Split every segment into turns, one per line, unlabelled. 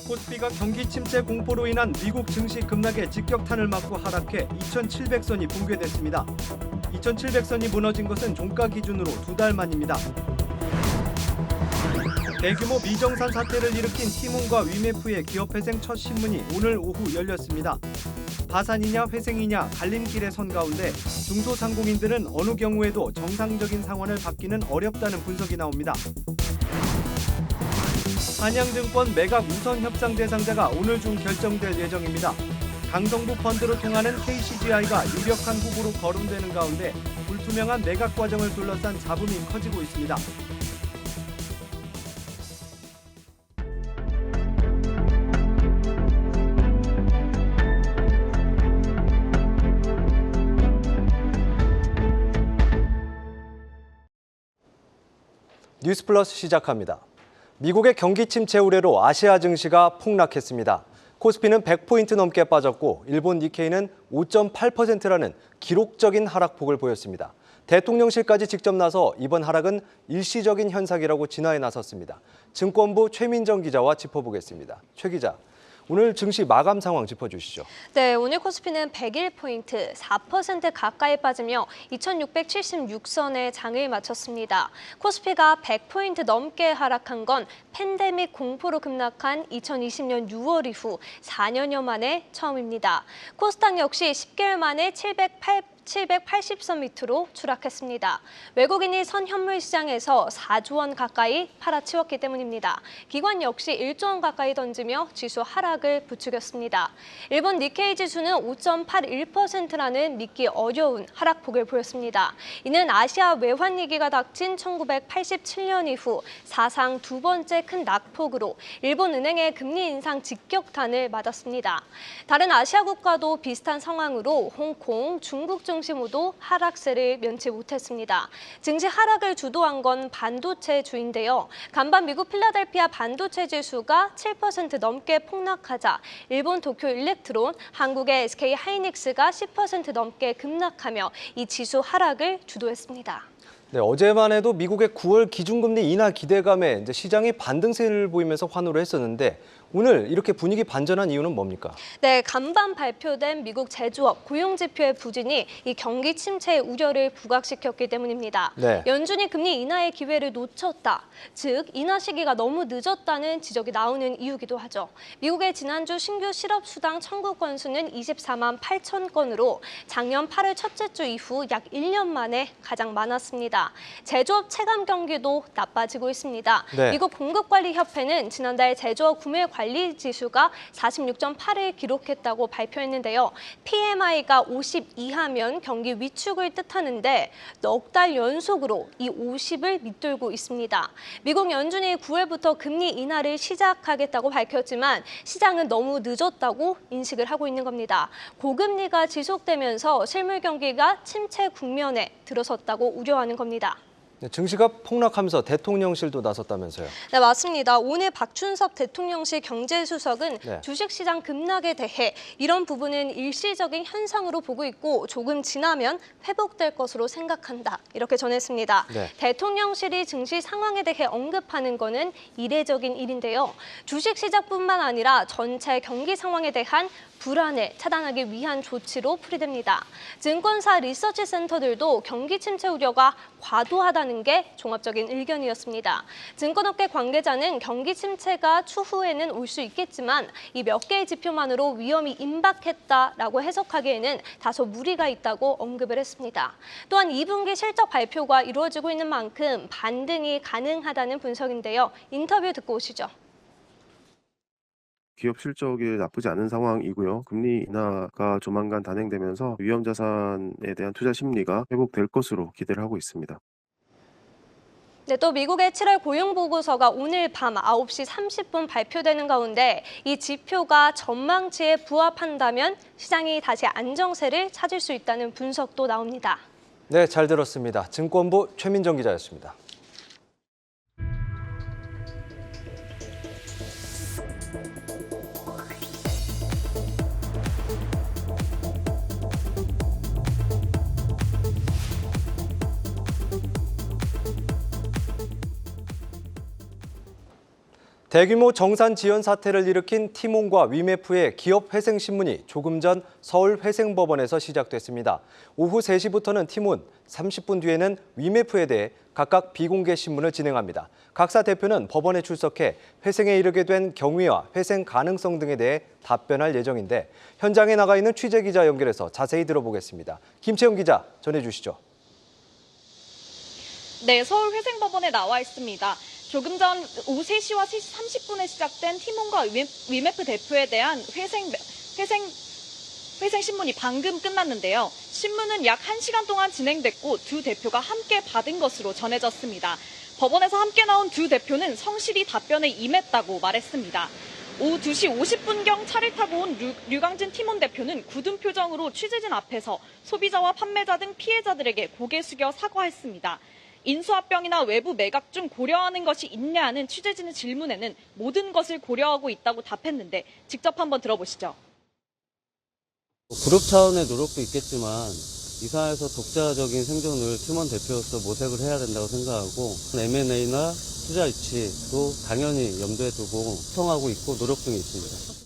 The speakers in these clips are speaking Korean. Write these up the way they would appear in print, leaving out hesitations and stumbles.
코스피가 경기 침체 공포로 인한 미국 증시 급락에 직격탄을 맞고 하락해 2,700선이 붕괴됐습니다. 2,700선이 무너진 것은 종가 기준으로 2달 만입니다. 대규모 미정산 사태를 일으킨 티몬과 위메프의 기업회생 첫 신문이 오늘 오후 열렸습니다. 파산이냐 회생이냐 갈림길에 선 가운데 중소상공인들은 어느 경우에도 정상적인 상황을 받기는 어렵다는 분석이 나옵니다. 한양증권 매각 우선 협상 대상자가 오늘 중 결정될 예정입니다. 강성부 펀드로 통하는 KCGI가 유력한 후보로 거론되는 가운데 불투명한 매각 과정을 둘러싼 잡음이 커지고 있습니다. 뉴스플러스 시작합니다. 미국의 경기 침체 우려로 아시아 증시가 폭락했습니다. 코스피는 100포인트 넘게 빠졌고 일본 니케이는 5.8%라는 기록적인 하락폭을 보였습니다. 대통령실까지 직접 나서 이번 하락은 일시적인 현상이라고 진화에 나섰습니다. 증권부 최민정 기자와 짚어보겠습니다. 최 기자, 오늘 증시 마감 상황 짚어주시죠.
네, 오늘 코스피는 101포인트, 4% 가까이 빠지며 2,676선에 장을 마쳤습니다. 코스피가 100포인트 넘게 하락한 건 팬데믹 공포로 급락한 2020년 6월 이후 4년여 만에 처음입니다. 코스닥 역시 10개월 만에 780선 밑으로 추락했습니다. 외국인이 선현물 시장에서 4조 원 가까이 팔아치웠기 때문입니다. 기관 역시 1조 원 가까이 던지며 지수 하락을 부추겼습니다. 일본 니케이 지수는 5.81%라는 믿기 어려운 하락폭을 보였습니다. 이는 아시아 외환 위기가 닥친 1987년 이후 사상 두 번째 큰 낙폭으로 일본 은행의 금리 인상 직격탄을 맞았습니다. 다른 아시아 국가도 비슷한 상황으로 홍콩, 중국 중심으로 하락세를 면치 못했습니다. 증시 하락을 주도한 건 반도체주인데요. 간밤 미국 필라델피아 반도체 지수가 7% 넘게 폭락하자 일본 도쿄 일렉트론, 한국의 SK 하이닉스가 10% 넘게 급락하며 이 지수 하락을 주도했습니다.
네, 어제만 해도 미국의 9월 기준금리 인하 기대감에 시장이 반등세를 보이면서 환호를 했었는데 오늘 이렇게 분위기 반전한 이유는 뭡니까?
네, 간밤 발표된 미국 제조업 고용 지표의 부진이 이 경기 침체의 우려를 부각시켰기 때문입니다.
네.
연준이 금리 인하의 기회를 놓쳤다. 즉, 인하 시기가 너무 늦었다는 지적이 나오는 이유기도 하죠. 미국의 지난주 신규 실업 수당 청구 건수는 24만 8천 건으로 작년 8월 첫째 주 이후 약 1년 만에 가장 많았습니다. 제조업 체감 경기도 나빠지고 있습니다.
네.
미국 공급관리협회는 지난달 제조업 구매 관리 지수가 46.8을 기록했다고 발표했는데요. PMI가 50 이하면 경기 위축을 뜻하는데 넉 달 연속으로 이 50을 밑돌고 있습니다. 미국 연준이 9월부터 금리 인하를 시작하겠다고 밝혔지만 시장은 너무 늦었다고 인식을 하고 있는 겁니다. 고금리가 지속되면서 실물 경기가 침체 국면에 들어섰다고 우려하는 겁니다.
네, 증시가 폭락하면서 대통령실도 나섰다면서요.
네, 맞습니다. 오늘 박춘석 대통령실 경제수석은
네.
주식시장 급락에 대해 이런 부분은 일시적인 현상으로 보고 있고 조금 지나면 회복될 것으로 생각한다. 이렇게 전했습니다.
네.
대통령실이 증시 상황에 대해 언급하는 것은 이례적인 일인데요. 주식시장뿐만 아니라 전체 경기 상황에 대한 불안을 차단하기 위한 조치로 풀이됩니다. 증권사 리서치 센터들도 경기 침체 우려가 과도하다는 게 종합적인 의견이었습니다. 증권업계 관계자는 경기 침체가 추후에는 올 수 있겠지만 이 몇 개의 지표만으로 위험이 임박했다라고 해석하기에는 다소 무리가 있다고 언급을 했습니다. 또한 2분기 실적 발표가 이루어지고 있는 만큼 반등이 가능하다는 분석인데요. 인터뷰 듣고 오시죠.
기업 실적이 나쁘지 않은 상황이고요. 금리 인하가 조만간 단행되면서 위험 자산에 대한 투자 심리가 회복될 것으로 기대를 하고 있습니다.
네, 또 미국의 7월 고용 보고서가 오늘 밤 9시 30분 발표되는 가운데 이 지표가 전망치에 부합한다면 시장이 다시 안정세를 찾을 수 있다는 분석도 나옵니다.
네, 잘 들었습니다. 증권부 최민정 기자였습니다. 대규모 정산 지연 사태를 일으킨 티몬과 위메프의 기업 회생 신문이 조금 전 서울 회생법원에서 시작됐습니다. 오후 3시부터는 티몬, 30분 뒤에는 위메프에 대해 각각 비공개 신문을 진행합니다. 각사 대표는 법원에 출석해 회생에 이르게 된 경위와 회생 가능성 등에 대해 답변할 예정인데 현장에 나가 있는 취재기자 연결해서 자세히 들어보겠습니다. 김채영 기자 전해주시죠.
네, 서울 회생법원에 나와 있습니다. 조금 전 오후 3시와 3시 30분에 시작된 티몬과 위메프 대표에 대한 회생 신문이 방금 끝났는데요. 신문은 약 1시간 동안 진행됐고 두 대표가 함께 받은 것으로 전해졌습니다. 법원에서 함께 나온 두 대표는 성실히 답변에 임했다고 말했습니다. 오후 2시 50분경 차를 타고 온 류강진 티몬 대표는 굳은 표정으로 취재진 앞에서 소비자와 판매자 등 피해자들에게 고개 숙여 사과했습니다. 인수합병이나 외부 매각 중 고려하는 것이 있냐는 취재진의 질문에는 모든 것을 고려하고 있다고 답했는데 직접 한번 들어보시죠.
그룹 차원의 노력도 있겠지만 이사에서 독자적인 생존을 팀원 대표로서 모색을 해야 된다고 생각하고 M&A나 투자 유치도 당연히 염두에 두고 소통하고 있고 노력 중에 있습니다.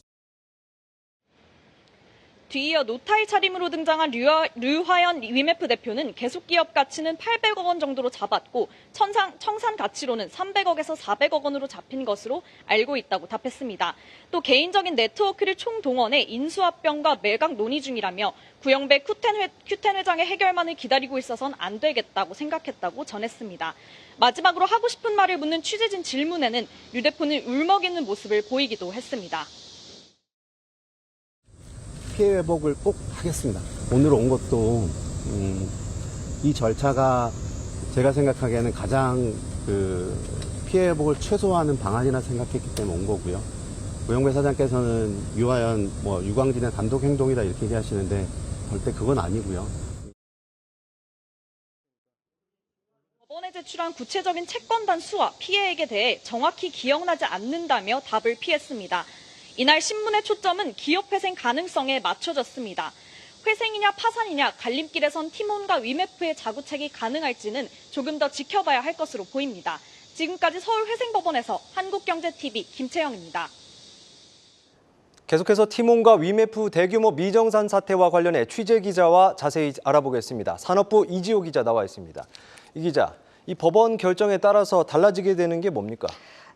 뒤이어 노타이 차림으로 등장한 류화연 위메프 대표는 계속기업 가치는 800억 원 정도로 잡았고 청산 가치로는 300억에서 400억 원으로 잡힌 것으로 알고 있다고 답했습니다. 또 개인적인 네트워크를 총동원해 인수합병과 매각 논의 중이라며 구영배 큐텐 회장의 해결만을 기다리고 있어선 안 되겠다고 생각했다고 전했습니다. 마지막으로 하고 싶은 말을 묻는 취재진 질문에는 류 대표는 울먹이는 모습을 보이기도 했습니다.
피해 회복을 꼭 하겠습니다. 오늘 온 것도 이 절차가 제가 생각하기에는 가장 피해 회복을 최소화하는 방안이라 생각했기 때문에 온 거고요. 구영배 사장께서는 유화연, 유광진의 단독 행동이다 이렇게 얘기하시는데 절대 그건 아니고요.
법원에 제출한 구체적인 채권단 수와 피해액에 대해 정확히 기억나지 않는다며 답을 피했습니다. 이날 신문의 초점은 기업 회생 가능성에 맞춰졌습니다. 회생이냐 파산이냐 갈림길에 선 티몬과 위메프의 자구책이 가능할지는 조금 더 지켜봐야 할 것으로 보입니다. 지금까지 서울회생법원에서 한국경제TV 김채영입니다.
계속해서 티몬과 위메프 대규모 미정산 사태와 관련해 취재기자와 자세히 알아보겠습니다. 산업부 이지호 기자 나와 있습니다. 이 기자, 이 법원 결정에 따라서 달라지게 되는 게 뭡니까?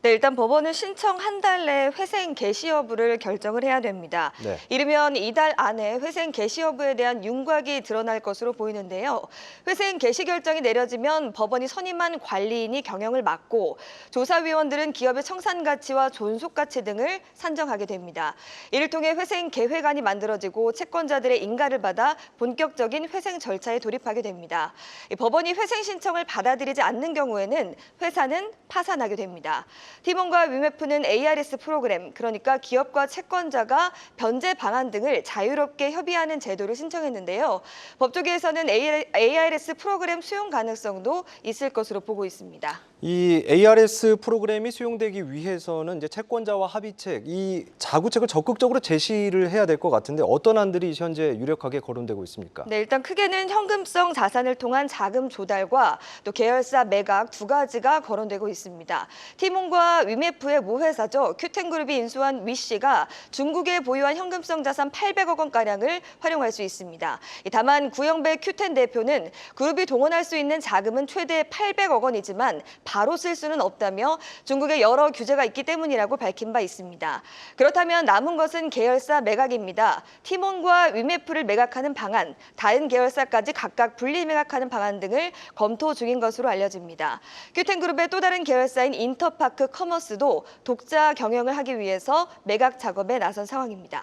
네, 일단 법원은 신청 한 달 내에 회생 개시 여부를 결정을 해야 됩니다.
네.
이르면 이달 안에 회생 개시 여부에 대한 윤곽이 드러날 것으로 보이는데요. 회생 개시 결정이 내려지면 법원이 선임한 관리인이 경영을 맡고 조사위원들은 기업의 청산 가치와 존속 가치 등을 산정하게 됩니다. 이를 통해 회생 계획안이 만들어지고 채권자들의 인가를 받아 본격적인 회생 절차에 돌입하게 됩니다. 법원이 회생 신청을 받아들이지 않는 경우에는 회사는 파산하게 됩니다. 티몬과 위메프는 ARS 프로그램, 그러니까 기업과 채권자가 변제 방안 등을 자유롭게 협의하는 제도를 신청했는데요. 법조계에서는 ARS 프로그램 수용 가능성도 있을 것으로 보고 있습니다.
이 ARS 프로그램이 수용되기 위해서는 이제 채권자와 합의책, 이 자구책을 적극적으로 제시를 해야 될 것 같은데 어떤 안들이 현재 유력하게 거론되고 있습니까?
네, 일단 크게는 현금성 자산을 통한 자금 조달과 또 계열사 매각 두 가지가 거론되고 있습니다. 티몬과 위메프의 모회사죠. 큐텐그룹이 인수한 위씨가 중국에 보유한 현금성 자산 800억 원가량을 활용할 수 있습니다. 다만 구영배 큐텐 대표는 그룹이 동원할 수 있는 자금은 최대 800억 원이지만 바로 쓸 수는 없다며 중국에 여러 규제가 있기 때문이라고 밝힌 바 있습니다. 그렇다면 남은 것은 계열사 매각입니다. 티몬과 위메프를 매각하는 방안, 다른 계열사까지 각각 분리 매각하는 방안 등을 검토 중인 것으로 알려집니다. 큐텐그룹의 또 다른 계열사인 인터파크 커머스도 독자 경영을 하기 위해서 매각 작업에 나선 상황입니다.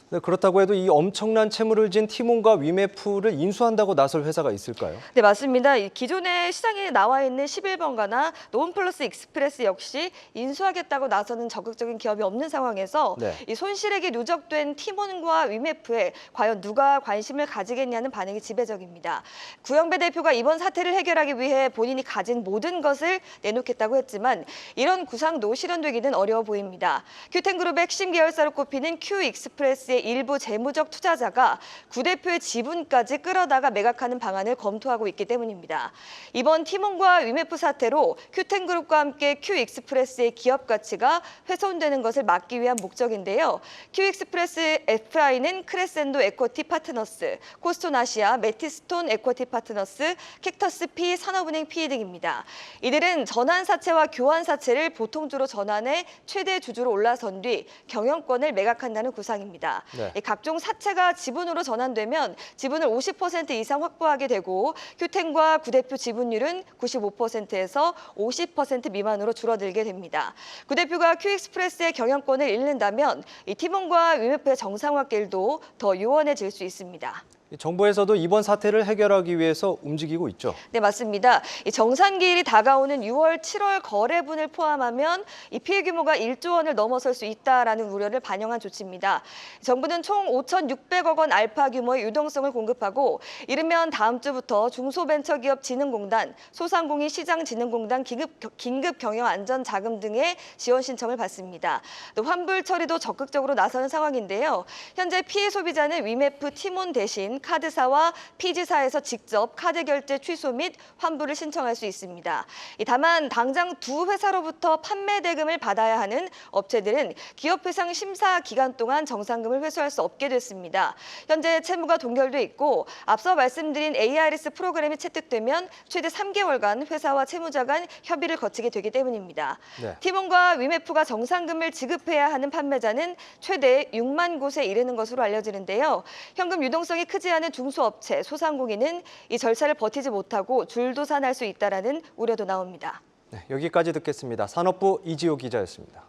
네, 그렇다고 해도 이 엄청난 채무를 진 티몬과 위메프를 인수한다고 나설 회사가 있을까요?
네, 맞습니다. 기존에 시장에 나와 있는 11번가나 노원플러스 익스프레스 역시 인수하겠다고 나서는 적극적인 기업이 없는 상황에서
네.
이 손실액이 누적된 티몬과 위메프에 과연 누가 관심을 가지겠냐는 반응이 지배적입니다. 구영배 대표가 이번 사태를 해결하기 위해 본인이 가진 모든 것을 내놓겠다고 했지만 이런 구상도 실현되기는 어려워 보입니다. 큐텐그룹의 핵심 계열사로 꼽히는 Q익스프레스의 일부 재무적 투자자가 구 대표의 지분까지 끌어다가 매각하는 방안을 검토하고 있기 때문입니다. 이번 티몬과 위메프 사태로 큐텐그룹과 함께 Q익스프레스의 기업 가치가 훼손되는 것을 막기 위한 목적인데요. Q익스프레스 FI는 크레센도 에쿼티 파트너스, 코스톤 아시아, 매티스톤 에쿼티 파트너스, 캡터스 P, 산업은행 PE 등입니다. 이들은 전환 사채와 교환 사채를 보통주로 전환해 최대 주주로 올라선 뒤 경영권을 매각한다는 구상입니다.
네.
각종 사채가 지분으로 전환되면 지분을 50% 이상 확보하게 되고 큐텐과 구 대표 지분율은 95%에서 50% 미만으로 줄어들게 됩니다. 구 대표가 Q익스프레스의 경영권을 잃는다면 이 티몬과 위메프의 정상화길도 더 요원해질 수 있습니다.
정부에서도 이번 사태를 해결하기 위해서 움직이고 있죠.
네, 맞습니다. 이 정산기일이 다가오는 6월, 7월 거래분을 포함하면 이 피해 규모가 1조 원을 넘어설 수 있다라는 우려를 반영한 조치입니다. 정부는 총 5,600억 원 알파 규모의 유동성을 공급하고 이르면 다음 주부터 중소벤처기업진흥공단, 소상공인 시장진흥공단 긴급 경영안전자금 등의 지원 신청을 받습니다. 또 환불 처리도 적극적으로 나서는 상황인데요. 현재 피해 소비자는 위메프 티몬 대신 카드사와 피지사에서 직접 카드 결제 취소 및 환불을 신청할 수 있습니다. 다만 당장 두 회사로부터 판매 대금을 받아야 하는 업체들은 기업회상 심사 기간 동안 정산금을 회수할 수 없게 됐습니다. 현재 채무가 동결돼 있고 앞서 말씀드린 ARS 프로그램이 채택되면 최대 3개월간 회사와 채무자 간 협의를 거치게 되기 때문입니다.
네.
티몬과 위메프가 정산금을 지급해야 하는 판매자는 최대 6만 곳에 이르는 것으로 알려지는데요. 현금 유동성이 크지 않은 중소업체, 소상공인은 이 절차를 버티지 못하고 줄도산할 수 있다라는 우려도 나옵니다.
네, 여기까지 듣겠습니다. 산업부 이지호 기자였습니다.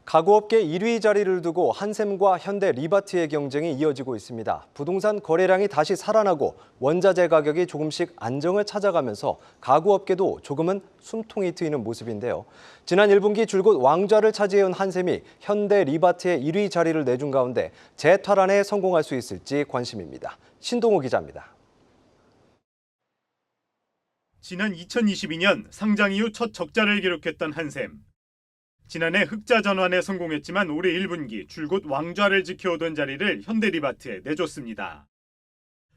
가구업계 1위 자리를 두고 한샘과 현대 리바트의 경쟁이 이어지고 있습니다. 부동산 거래량이 다시 살아나고 원자재 가격이 조금씩 안정을 찾아가면서 가구업계도 조금은 숨통이 트이는 모습인데요. 지난 1분기 줄곧 왕좌를 차지해온 한샘이 현대 리바트의 1위 자리를 내준 가운데 재탈환에 성공할 수 있을지 관심입니다. 신동호 기자입니다.
지난 2022년 상장 이후 첫 적자를 기록했던 한샘. 지난해 흑자 전환에 성공했지만 올해 1분기 줄곧 왕좌를 지켜오던 자리를 현대리바트에 내줬습니다.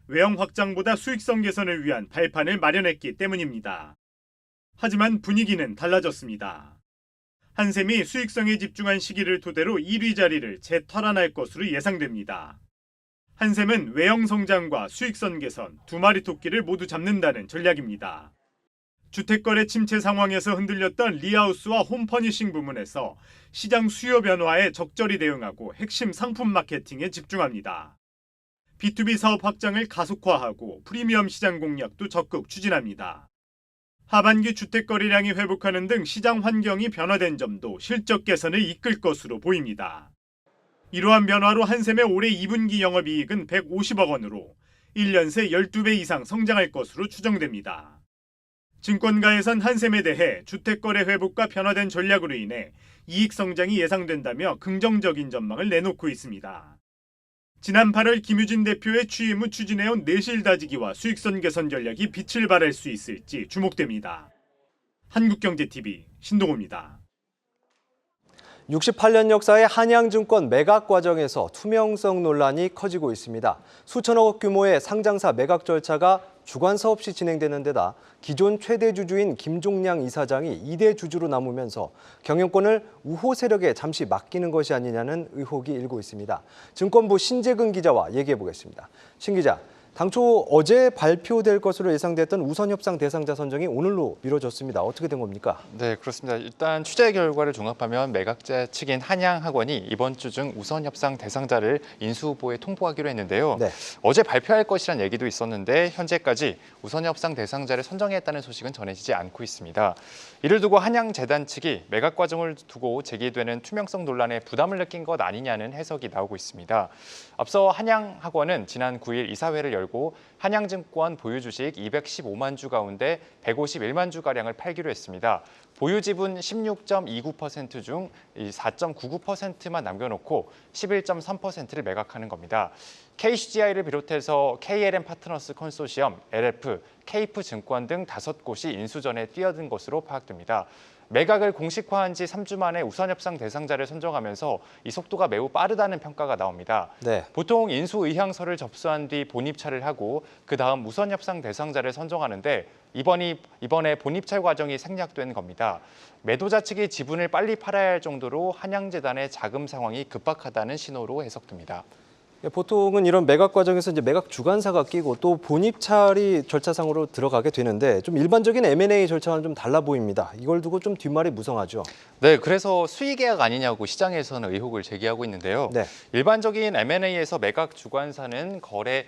외형 확장보다 수익성 개선을 위한 발판을 마련했기 때문입니다. 하지만 분위기는 달라졌습니다. 한샘이 수익성에 집중한 시기를 토대로 1위 자리를 재탈환할 것으로 예상됩니다. 한샘은 외형 성장과 수익성 개선, 두 마리 토끼를 모두 잡는다는 전략입니다. 주택거래 침체 상황에서 흔들렸던 리하우스와 홈퍼니싱 부문에서 시장 수요 변화에 적절히 대응하고 핵심 상품 마케팅에 집중합니다. B2B 사업 확장을 가속화하고 프리미엄 시장 공략도 적극 추진합니다. 하반기 주택거래량이 회복하는 등 시장 환경이 변화된 점도 실적 개선을 이끌 것으로 보입니다. 이러한 변화로 한샘의 올해 2분기 영업이익은 150억 원으로 1년 새 12배 이상 성장할 것으로 추정됩니다. 증권가에선 한샘에 대해 주택거래 회복과 변화된 전략으로 인해 이익 성장이 예상된다며 긍정적인 전망을 내놓고 있습니다. 지난 8월 김유진 대표의 취임 후 추진해온 내실 다지기와 수익성 개선 전략이 빛을 발할 수 있을지 주목됩니다. 한국경제TV 신동호입니다.
68년 역사의 한양증권 매각 과정에서 투명성 논란이 커지고 있습니다. 수천억 규모의 상장사 매각 절차가 주관사 없이 진행되는 데다 기존 최대 주주인 김종량 이사장이 2대 주주로 남으면서 경영권을 우호 세력에 잠시 맡기는 것이 아니냐는 의혹이 일고 있습니다. 증권부 신재근 기자와 얘기해 보겠습니다. 신 기자, 당초 어제 발표될 것으로 예상됐던 우선협상 대상자 선정이 오늘로 미뤄졌습니다. 어떻게 된 겁니까?
네, 그렇습니다. 일단 취재 결과를 종합하면 매각자 측인 한양학원이 이번 주 중 우선협상 대상자를 인수후보에 통보하기로 했는데요.
네.
어제 발표할 것이란 얘기도 있었는데 현재까지 우선협상 대상자를 선정했다는 소식은 전해지지 않고 있습니다. 이를 두고 한양재단 측이 매각 과정을 두고 제기되는 투명성 논란에 부담을 느낀 것 아니냐는 해석이 나오고 있습니다. 앞서 한양학원은 지난 9일 이사회를 열고 한양증권 보유 주식 215만 주 가운데 151만 주가량을 팔기로 했습니다. 보유 지분 16.29% 중 4.99%만 남겨놓고 11.3%를 매각하는 겁니다. KCGI를 비롯해서 KLM 파트너스 컨소시엄, LF, 케이프 증권 등 5곳이 인수전에 뛰어든 것으로 파악됩니다. 매각을 공식화한 지 3주 만에 우선협상 대상자를 선정하면서 이 속도가 매우 빠르다는 평가가 나옵니다.
네.
보통 인수 의향서를 접수한 뒤 본입찰을 하고 그다음 우선협상 대상자를 선정하는데 이번에 본입찰 과정이 생략된 겁니다. 매도자 측이 지분을 빨리 팔아야 할 정도로 한양재단의 자금 상황이 급박하다는 신호로 해석됩니다.
보통은 이런 매각 과정에서 이제 매각 주관사가 끼고 또 본입찰이 절차상으로 들어가게 되는데 좀 일반적인 M&A 절차와는 좀 달라 보입니다. 이걸 두고 좀 뒷말이 무성하죠.
네, 그래서 수의 계약 아니냐고 시장에서는 의혹을 제기하고 있는데요.
네.
일반적인 M&A에서 매각 주관사는 거래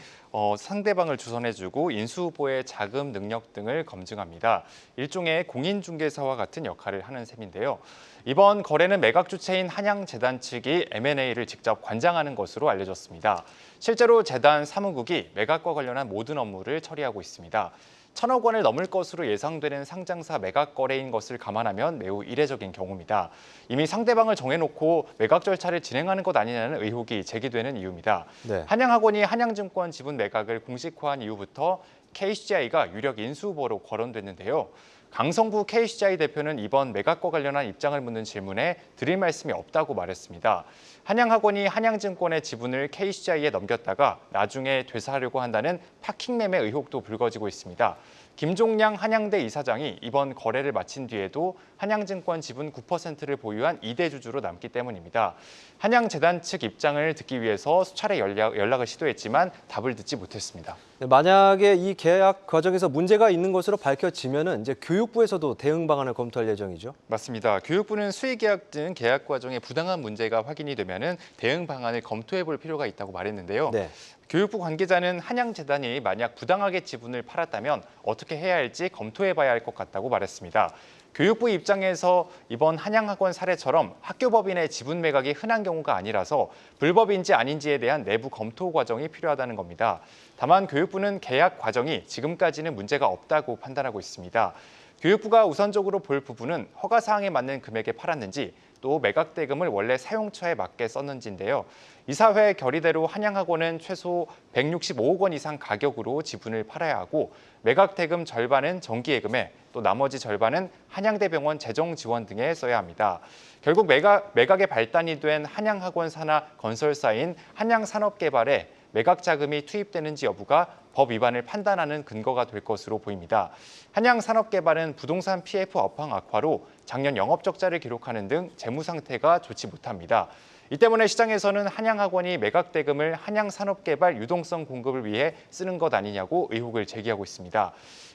상대방을 주선해주고 인수 후보의 자금 능력 등을 검증합니다. 일종의 공인중개사와 같은 역할을 하는 셈인데요. 이번 거래는 매각 주체인 한양재단 측이 M&A를 직접 관장하는 것으로 알려졌습니다. 실제로 재단 사무국이 매각과 관련한 모든 업무를 처리하고 있습니다. 1,000억 원을 넘을 것으로 예상되는 상장사 매각 거래인 것을 감안하면 매우 이례적인 경우입니다. 이미 상대방을 정해놓고 매각 절차를 진행하는 것 아니냐는 의혹이 제기되는 이유입니다.
네.
한양학원이 한양증권 지분 매각을 공식화한 이후부터 KCGI가 유력 인수 후보로 거론됐는데요. 강성구 KCGI 대표는 이번 매각과 관련한 입장을 묻는 질문에 드릴 말씀이 없다고 말했습니다. 한양학원이 한양증권의 지분을 KCGI에 넘겼다가 나중에 되사하려고 한다는 파킹 매매 의혹도 불거지고 있습니다. 김종량 한양대 이사장이 이번 거래를 마친 뒤에도 한양증권 지분 9%를 보유한 2대 주주로 남기 때문입니다. 한양재단 측 입장을 듣기 위해서 수차례 연락을 시도했지만 답을 듣지 못했습니다.
네, 만약에 이 계약 과정에서 문제가 있는 것으로 밝혀지면은 이제 교육부에서도 대응 방안을 검토할 예정이죠.
맞습니다. 교육부는 수의계약 등 계약 과정에 부당한 문제가 확인이 되면은 대응 방안을 검토해 볼 필요가 있다고 말했는데요.
네.
교육부 관계자는 한양재단이 만약 부당하게 지분을 팔았다면 어떻게 해야 할지 검토해 봐야 할 것 같다고 말했습니다. 교육부 입장에서 이번 한양학원 사례처럼 학교법인의 지분 매각이 흔한 경우가 아니라서 불법인지 아닌지에 대한 내부 검토 과정이 필요하다는 겁니다. 다만 교육부는 계약 과정이 지금까지는 문제가 없다고 판단하고 있습니다. 교육부가 우선적으로 볼 부분은 허가 사항에 맞는 금액에 팔았는지 또 매각 대금을 원래 사용처에 맞게 썼는지인데요. 이사회 결의대로 한양학원은 최소 165억 원 이상 가격으로 지분을 팔아야 하고 매각 대금 절반은 정기예금에 또 나머지 절반은 한양대병원 재정 지원 등에 써야 합니다. 결국 매각의 발단이 된 한양학원 산하 건설사인 한양산업개발에 매각 자금이 투입되는지 여부가 법 위반을 판단하는 근거가 될 것으로 보입니다. 한양산업개발은 부동산 PF 업황 악화로 작년 영업적자를 기록하는 등 재무 상태가 좋지 못합니다. 이 때문에 시장에서는 한양학원이 매각 대금을 한양산업개발 유동성 공급을 위해 쓰는 것 아니냐고 의혹을 제기하고 있습니다.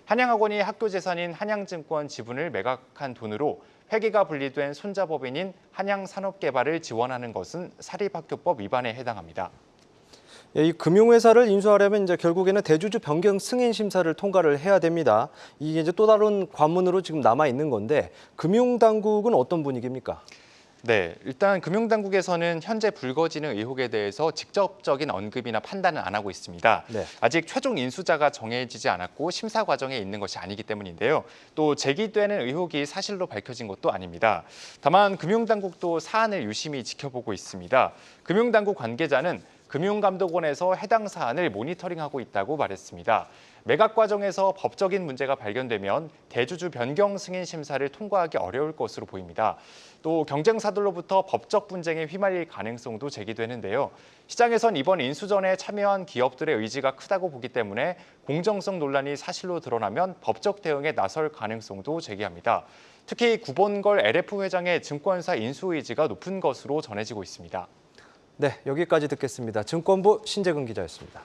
한양학원이 학교 재산인 한양증권 지분을 매각한 돈으로 회계가 분리된 손자법인인 한양산업개발을 지원하는 것은 사립학교법 위반에 해당합니다.
이 금융회사를 인수하려면 이제 결국에는 대주주 변경 승인 심사를 통과를 해야 됩니다. 이게 이제 또 다른 관문으로 지금 남아 있는 건데 금융당국은 어떤 분위기입니까?
네, 일단 금융당국에서는 현재 불거지는 의혹에 대해서 직접적인 언급이나 판단은 안 하고 있습니다.
네.
아직 최종 인수자가 정해지지 않았고 심사 과정에 있는 것이 아니기 때문인데요. 또 제기되는 의혹이 사실로 밝혀진 것도 아닙니다. 다만 금융당국도 사안을 유심히 지켜보고 있습니다. 금융당국 관계자는 금융감독원에서 해당 사안을 모니터링하고 있다고 말했습니다. 매각 과정에서 법적인 문제가 발견되면 대주주 변경 승인 심사를 통과하기 어려울 것으로 보입니다. 또 경쟁사들로부터 법적 분쟁에 휘말릴 가능성도 제기되는데요. 시장에선 이번 인수전에 참여한 기업들의 의지가 크다고 보기 때문에 공정성 논란이 사실로 드러나면 법적 대응에 나설 가능성도 제기합니다. 특히 구본걸 LF 회장의 증권사 인수 의지가 높은 것으로 전해지고 있습니다.
네, 여기까지 듣겠습니다. 증권부 신재근 기자였습니다.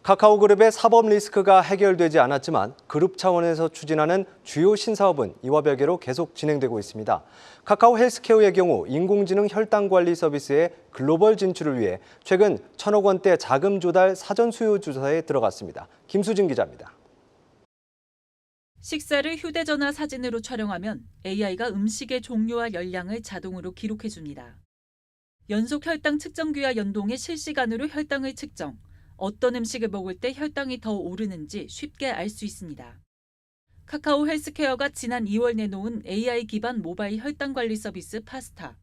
카카오그룹의 사법 리스크가 해결되지 않았지만 그룹 차원에서 추진하는 주요 신사업은 이와 별개로 계속 진행되고 있습니다. 카카오 헬스케어의 경우 인공지능 혈당 관리 서비스의 글로벌 진출을 위해 최근 1,000억 원대 자금 조달 사전 수요 조사에 들어갔습니다. 김수진 기자입니다.
식사를 휴대전화 사진으로 촬영하면 AI가 음식의 종류와 열량을 자동으로 기록해줍니다. 연속 혈당 측정기와 연동해 실시간으로 혈당을 측정, 어떤 음식을 먹을 때 혈당이 더 오르는지 쉽게 알 수 있습니다. 카카오 헬스케어가 지난 2월 내놓은 AI 기반 모바일 혈당 관리 서비스 파스타.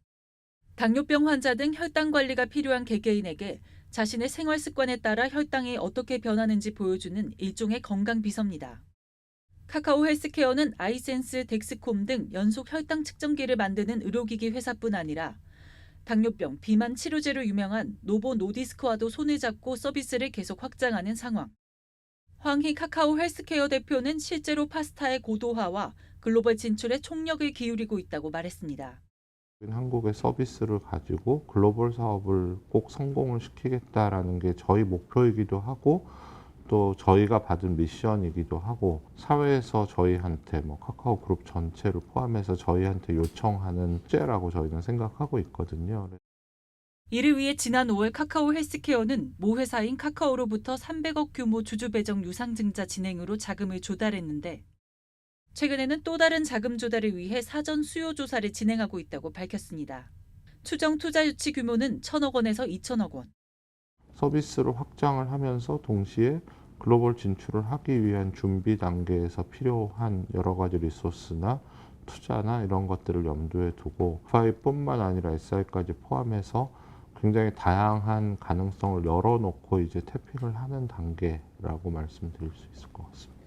당뇨병 환자 등 혈당 관리가 필요한 개개인에게 자신의 생활 습관에 따라 혈당이 어떻게 변하는지 보여주는 일종의 건강 비서입니다. 카카오 헬스케어는 아이센스, 덱스콤 등 연속 혈당 측정기를 만드는 의료기기 회사뿐 아니라 당뇨병, 비만 치료제로 유명한 노보 노디스크와도 손을 잡고 서비스를 계속 확장하는 상황. 황희 카카오 헬스케어 대표는 실제로 파스타의 고도화와 글로벌 진출에 총력을 기울이고 있다고 말했습니다.
한국의 서비스를 가지고 글로벌 사업을 꼭 성공을 시키겠다라는 게 저희 목표이기도 하고 또 저희가 받은 미션이기도 하고 사회에서 저희한테 카카오 그룹 전체를 포함해서 저희한테 요청하는 숙제라고 저희는 생각하고 있거든요.
이를 위해 지난 5월 카카오 헬스케어는 모 회사인 카카오로부터 300억 규모 주주 배정 유상증자 진행으로 자금을 조달했는데 최근에는 또 다른 자금 조달을 위해 사전 수요 조사를 진행하고 있다고 밝혔습니다. 추정 투자 유치 규모는 1,000억 원에서 2,000억 원.
서비스를 확장을 하면서 동시에 글로벌 진출을 하기 위한 준비 단계에서 필요한 여러 가지 리소스나 투자나 이런 것들을 염두에 두고 FI뿐만 아니라 SI까지 포함해서 굉장히 다양한 가능성을 열어놓고 이제 태핑을 하는 단계라고 말씀드릴 수 있을 것 같습니다.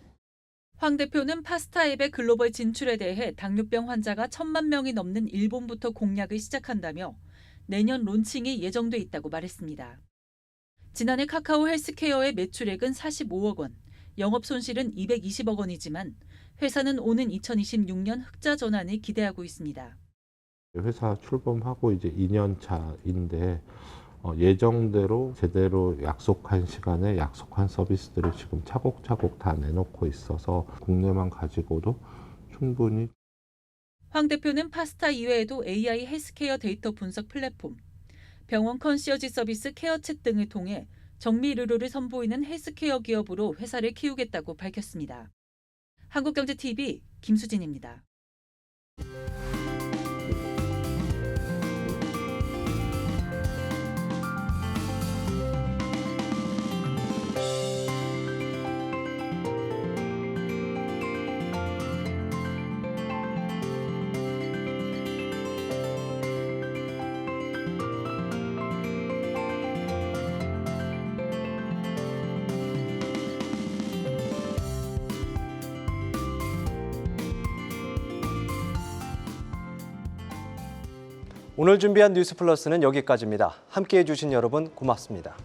황 대표는 파스타 앱의 글로벌 진출에 대해 당뇨병 환자가 1,000만 명이 넘는 일본부터 공략을 시작한다며 내년 론칭이 예정돼 있다고 말했습니다. 지난해 카카오 헬스케어의 매출액은 45억 원, 영업 손실은 220억 원이지만 회사는 오는 2026년 흑자 전환을 기대하고 있습니다.
회사 출범하고 이제 2년 차인데 예정대로 제대로 약속한 시간에 약속한 서비스들을 지금 차곡차곡 다 내놓고 있어서 국내만 가지고도 충분히.
황 대표는 파스타 이외에도 AI 헬스케어 데이터 분석 플랫폼, 병원 컨시어지 서비스 케어챗 등을 통해 정밀 의료를 선보이는 헬스케어 기업으로 회사를 키우겠다고 밝혔습니다. 한국경제TV 김수진입니다.
오늘 준비한 뉴스 플러스는 여기까지입니다. 함께해 주신 여러분 고맙습니다.